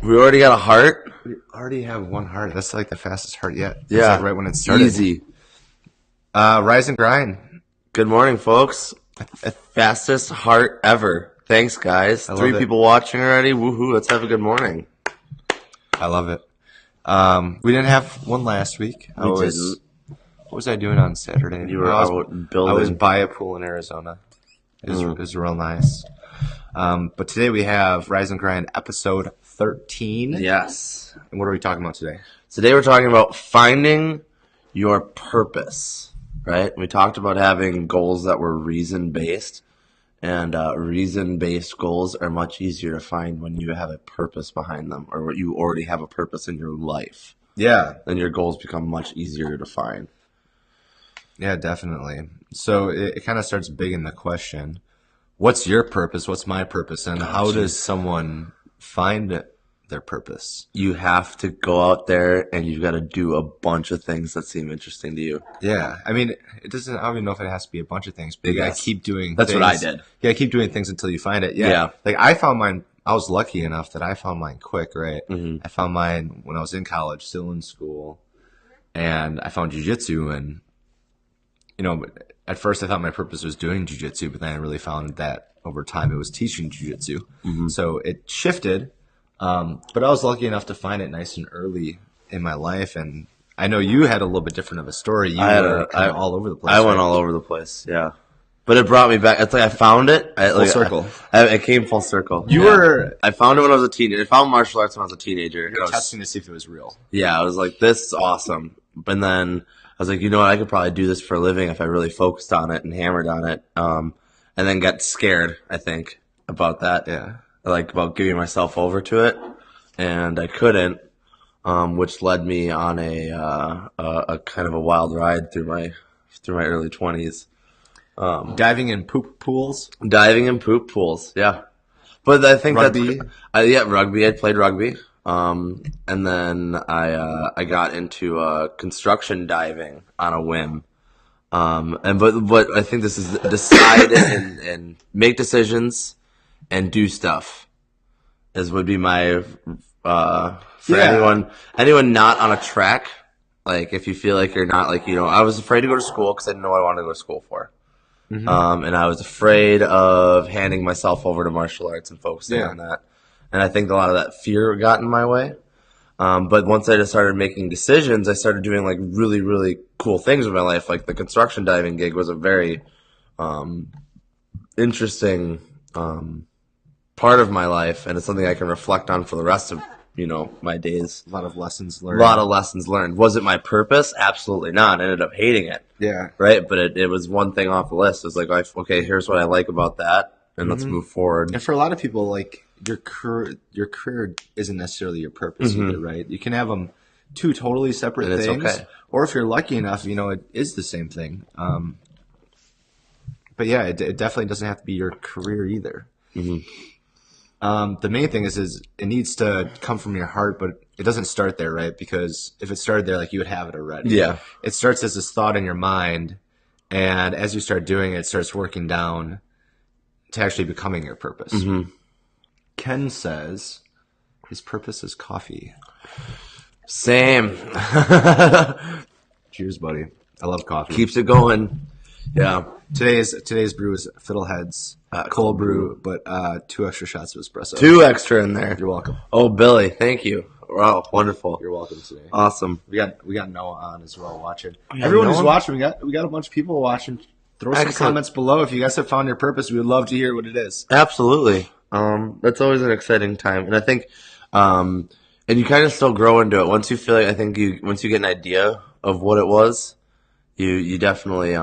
We already got a heart? We already have one heart. That's like the fastest heart yet. Yeah. It's like right when it started. Easy. Rise and grind. Good morning, folks. Fastest heart ever. Thanks, guys. 3 people watching already. Woohoo. Let's have a good morning. I love it. We didn't have one last week. What was I doing on Saturday? You were out building. I was by a pool in Arizona. It was real nice. But today we have Rise and Grind episode 13. Yes. And what are we talking about today? Today we're talking about finding your purpose, right? We talked about having goals that were reason-based, and reason-based goals are much easier to find when you have a purpose behind them, or you already have a purpose in your life. Yeah. Then your goals become much easier to find. Yeah, definitely. So it kind of starts begging the question, what's your purpose? What's my purpose? And how does someone find their purpose? You have to go out there and you've got to do a bunch of things that seem interesting to you. Yeah. I mean, I don't even know if it has to be a bunch of things, but you got to keep doing That's things. what I did. Yeah, keep doing things until you find it. Yeah. Like I found mine, I was lucky enough that I found mine quick, right? Mm-hmm. I found mine when I was in college, still in school, and I found jiu-jitsu. And, you know, at first I thought my purpose was doing jiu-jitsu, but then I really found that over time it was teaching jiu-jitsu. Mm-hmm. So it shifted. But I was lucky enough to find it nice and early in my life, and I know you had a little bit different of a story. You were kind of all over the place. I went all over the place, yeah. But it brought me back. It's like I found it. Full circle. It came full circle. I found it when I was a teenager. I found martial arts when I was a teenager. You were testing to see if it was real. Yeah, I was like, this is awesome. And then I was like, you know what? I could probably do this for a living if I really focused on it and hammered on it. And then got scared, I think, about that. Yeah. Like about giving myself over to it, and I couldn't, which led me on a kind of a wild ride through my early 20s. Diving in poop pools. Yeah. But I think rugby. Rugby. I played rugby, and then I got into construction diving on a whim. But I think this is decide and make decisions and do stuff would be my for anyone not on a track. Like if you feel like you're not I was afraid to go to school because I didn't know what I wanted to go to school for. Mm-hmm. And I was afraid of handing myself over to martial arts and focusing on that. And I think a lot of that fear got in my way. But once I just started making decisions, I started doing like really, really cool things in my life. Like the construction diving gig was a very interesting part of my life, and it's something I can reflect on for the rest of my days. A lot of lessons learned. Was it my purpose? Absolutely not. I ended up hating it. Yeah. Right? But it was one thing off the list. It was like, okay, here's what I like about that, and let's move forward. And for a lot of people, like your career isn't necessarily your purpose either, right? You can have them two totally separate things. Okay. Or if you're lucky enough, it is the same thing. But yeah, it definitely doesn't have to be your career either. Mm-hmm. The main thing is it needs to come from your heart, but it doesn't start there, right? Because if it started there, like you would have it already. Yeah. It starts as this thought in your mind, and as you start doing it, it starts working down to actually becoming your purpose. Mm-hmm. Ken says his purpose is coffee. Same. Cheers, buddy. I love coffee. Keeps it going. Yeah. Today's brew is Fiddlehead's cold brew, but 2 extra shots of espresso. 2 extra in there. You're welcome. Oh, Billy, thank you. Wow, wonderful. You're welcome today. Awesome. We got Noah on as well watching. Everyone who's watching, we got a bunch of people watching. Throw some comments below if you guys have found your purpose. We would love to hear what it is. Absolutely. That's always an exciting time, and I think, and you kind of still grow into it once you feel like once you get an idea of what it was. You definitely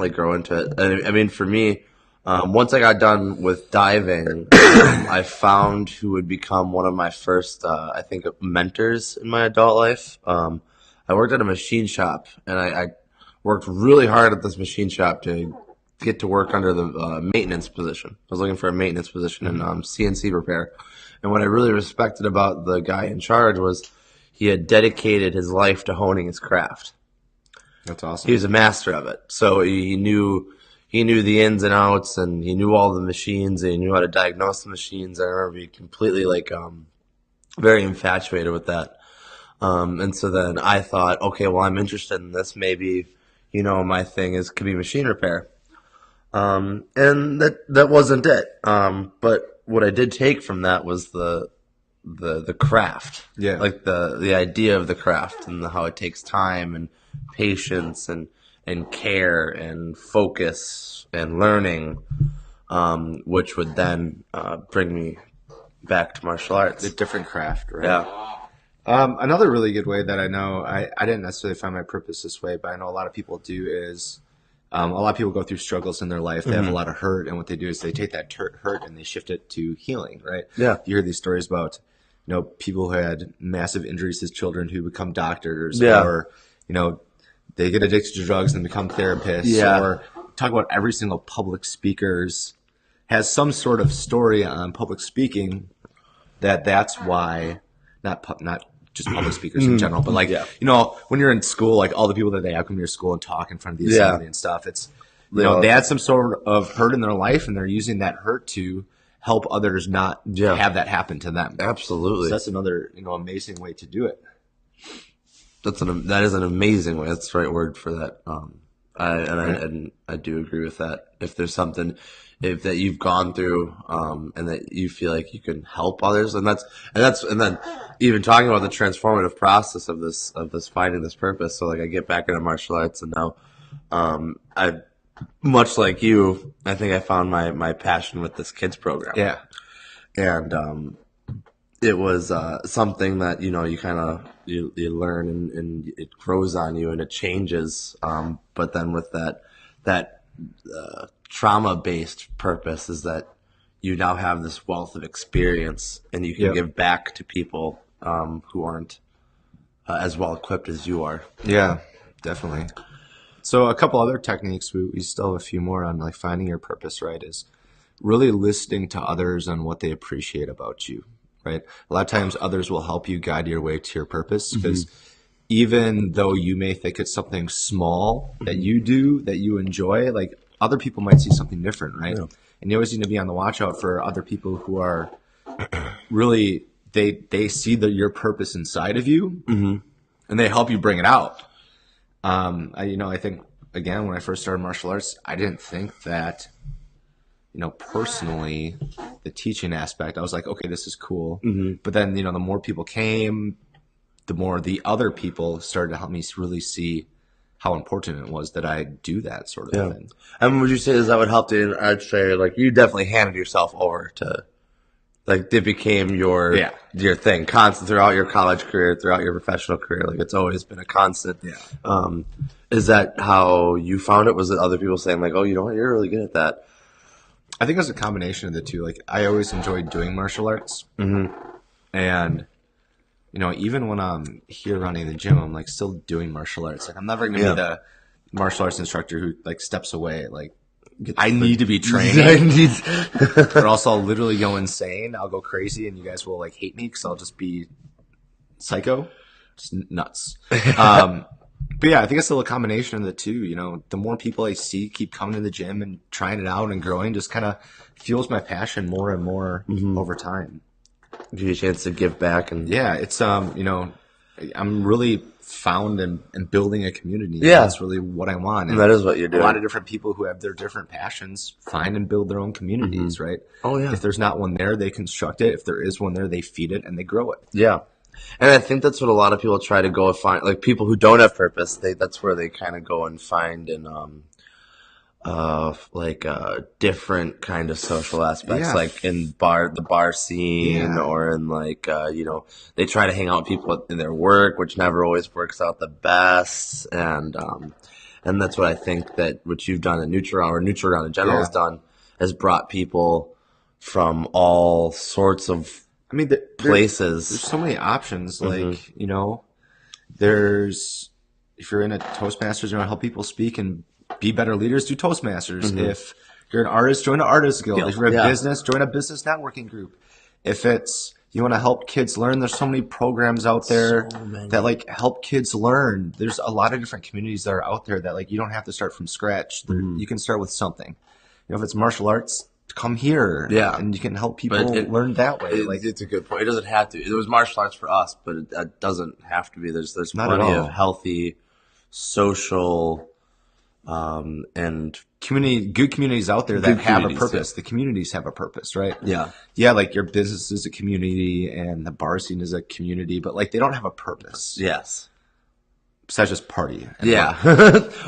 grow into it. I mean, for me, once I got done with diving, I found who would become one of my first, I think, mentors in my adult life. I worked at a machine shop, and I worked really hard at this machine shop to get to work under the maintenance position. I was looking for a maintenance position in CNC repair. And what I really respected about the guy in charge was he had dedicated his life to honing his craft. That's awesome. He was a master of it. So he knew the ins and outs, and he knew all the machines, and he knew how to diagnose the machines. I remember he completely very infatuated with that. And so then I thought, okay, well, I'm interested in this. Maybe, my thing could be machine repair. And that wasn't it. But what I did take from that was the craft. Yeah. Like the idea of the craft and how it takes time and patience and care and focus and learning, which would then bring me back to martial arts. A different craft, right? Yeah. Another really good way that I know, I didn't necessarily find my purpose this way, but I know a lot of people do is, a lot of people go through struggles in their life. They have a lot of hurt, and what they do is they take that hurt and they shift it to healing, right? Yeah. You hear these stories about, people who had massive injuries as children who become doctors, Yeah. or, they get addicted to drugs and become therapists, Yeah. or talk about every single public speakers has some sort of story on public speaking that's why, not just public speakers in general, but like, when you're in school, like all the people that they have come to your school and talk in front of the assembly and stuff, it's, they had some sort of hurt in their life and they're using that hurt to help others not have that happen to them. Absolutely. So that's another, amazing way to do it. That is an amazing way. That's the right word for that. I do agree with that. If there's something that you've gone through, and that you feel like you can help others, and then even talking about the transformative process of this finding this purpose. So like I get back into martial arts, and now, I, much like you, I think I found my passion with this kids program. Yeah. And, it was something that you kind of you learn and it grows on you and it changes. But then with that trauma based purpose is that you now have this wealth of experience and you can give back to people who aren't as well equipped as you are. Yeah, definitely. So a couple other techniques, we still have a few more on like finding your purpose, right? Is really listening to others on what they appreciate about you. Right. A lot of times others will help you guide your way to your purpose because even though you may think it's something small that you do, that you enjoy, like other people might see something different. Right. Yeah. And you always need to be on the watch out for other people who are really, they see your purpose inside of you and they help you bring it out. I think again, when I first started martial arts, I didn't think that, personally, the teaching aspect, I was like, okay, this is cool. But then, the more people came, the more the other people started to help me really see how important it was that I do that sort of thing. And would you say that would help you? I'd say, like, you definitely handed yourself over to, like, it became your thing, constant throughout your college career, throughout your professional career. Like, it's always been a constant. Yeah. Is that how you found it? Was it other people saying, like, oh, you know what, you're really good at that? I think it was a combination of the two. Like, I always enjoyed doing martial arts. And, even when I'm here running the gym, I'm, like, still doing martial arts. Like, I'm never going to be the martial arts instructor who, like, steps away. Like, I need to be training. Or else I'll literally go insane. I'll go crazy, and you guys will, like, hate me because I'll just be psycho. Just nuts. But yeah, I think it's still a combination of the two. The more people I see keep coming to the gym and trying it out and growing, just kind of fuels my passion more and more over time. Give you a chance to give back. And yeah, it's I'm really found in building a community. Yeah, that's really what I want. And that is what you're doing. A lot of different people who have their different passions find and build their own communities, right? Oh yeah. If there's not one there, they construct it. If there is one there, they feed it and they grow it. Yeah. And I think that's what a lot of people try to go and find, like people who don't have purpose. That's where they kind of go and find in, different kind of social aspects, like in the bar scene, or in they try to hang out with people in their work, which never always works out the best. And that's what I think that what you've done at Neutral in general has done, has brought people from all sorts of places. There's so many options. Like, there's, if you're in a Toastmasters, you want to help people speak and be better leaders, do Toastmasters. If you're an artist, join an artist guild. If you're a business, join a business networking group. If it's, you want to help kids learn, there's so many programs out there that like help kids learn. There's a lot of different communities that are out there that like you don't have to start from scratch. You can start with something. If it's martial arts, come here. Yeah. And you can help people learn that way. It's a good point. It doesn't have to. It was martial arts for us, but it doesn't have to be. There's plenty of healthy, social, and good communities out there that have a purpose. Yeah. The communities have a purpose, right? Yeah. Yeah, like your business is a community and the bar scene is a community, but like they don't have a purpose. Yes. Besides just party. Yeah.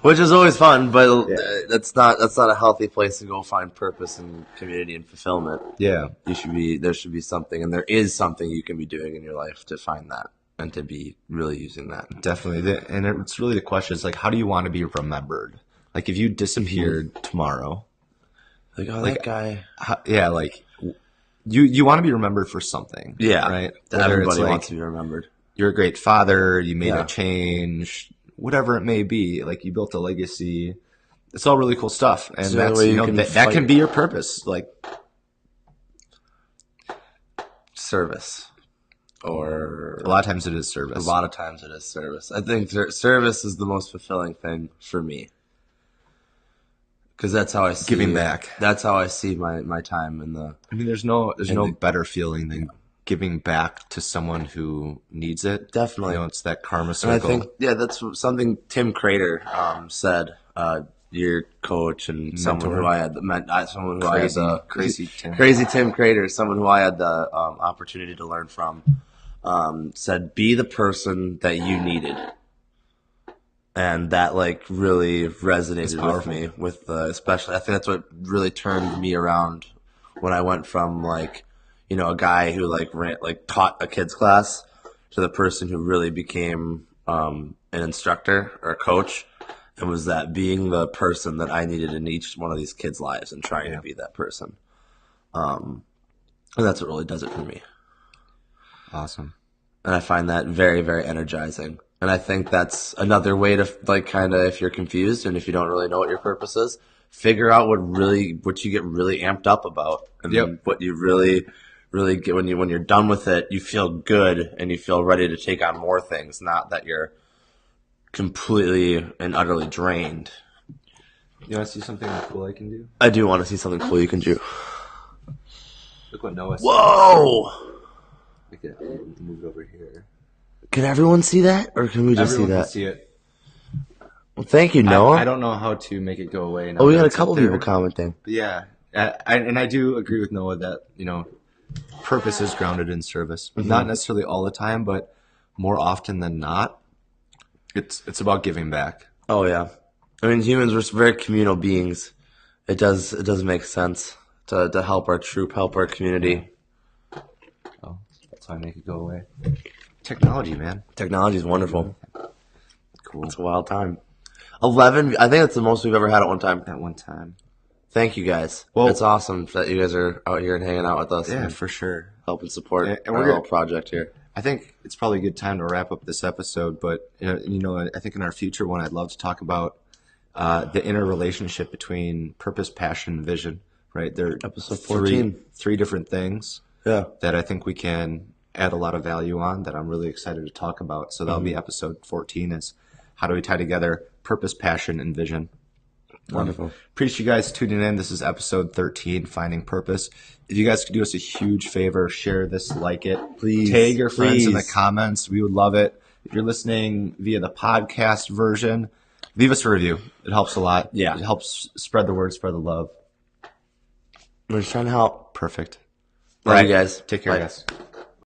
Which is always fun, but that's not a healthy place to go find purpose and community and fulfillment. Yeah. There should be something, and there is something you can be doing in your life to find that and to be really using that. Definitely. And it's really the question is like, how do you want to be remembered? Like if you disappeared tomorrow, like, oh, that guy. Like you want to be remembered for something. Yeah. Right? Everybody wants to be remembered. You're a great father, you made a change, whatever it may be. Like you built a legacy. It's all really cool stuff. And so that's, that can be your purpose. Like service. Or a lot of times it is service. A lot of times it is service. I think service is the most fulfilling thing for me. Because that's how I see giving back. That's how I see my time in the. I mean, there's no better feeling than giving back to someone who needs it. Definitely, it's that karma circle. And I think that's something Tim Crater said. Your coach and someone who I had crazy Tim Crater, someone who I had the opportunity to learn from, said, "Be the person that you needed." And that like really resonated with me. Especially, I think that's what really turned me around when I went from like, a guy who taught a kids class to the person who really became an instructor or a coach, and was that being the person that I needed in each one of these kids' lives and trying to be that person. And that's what really does it for me. Awesome. And I find that very, very energizing. And I think that's another way to if you're confused and if you don't really know what your purpose is, figure out what you get really amped up about, and what you really get when you're done with it, you feel good and you feel ready to take on more things, not that you're completely and utterly drained. You want to see something cool I can do? I do want to see something cool you can do. Look what Noah said. Whoa! We can move it over here. Can everyone see that, or can we just see that? Everyone can see it. Well, thank you, Noah. I don't know how to make it go away. We got a couple people commenting. But yeah, I do agree with Noah that purpose is grounded in service. Mm-hmm. Not necessarily all the time, but more often than not, it's about giving back. Oh yeah, I mean humans are very communal beings. It does make sense to help our troop, help our community. Oh, that's why I make it go away. Technology, man. Technology is wonderful. Cool. It's a wild time. 11. I think that's the most we've ever had at one time. At one time. Thank you guys. Well, it's awesome that you guys are out here and hanging out with us. Yeah, for sure. Helping support our little project here. I think it's probably a good time to wrap up this episode, but I think in our future one, I'd love to talk about the interrelationship between purpose, passion, and vision. Right? They're episode 14. Three different things. Yeah. That I think we can add a lot of value on, that I'm really excited to talk about. So that'll be episode 14, is how do we tie together purpose, passion, and vision. Wonderful. Appreciate you guys tuning in. This is episode 13, Finding Purpose. If you guys could do us a huge favor, share this, like it. Please. Tag your friends in the comments. We would love it. If you're listening via the podcast version, leave us a review. It helps a lot. Yeah. It helps spread the word, spread the love. We're just trying to help. Perfect. Love you guys. Take care, Bye. guys.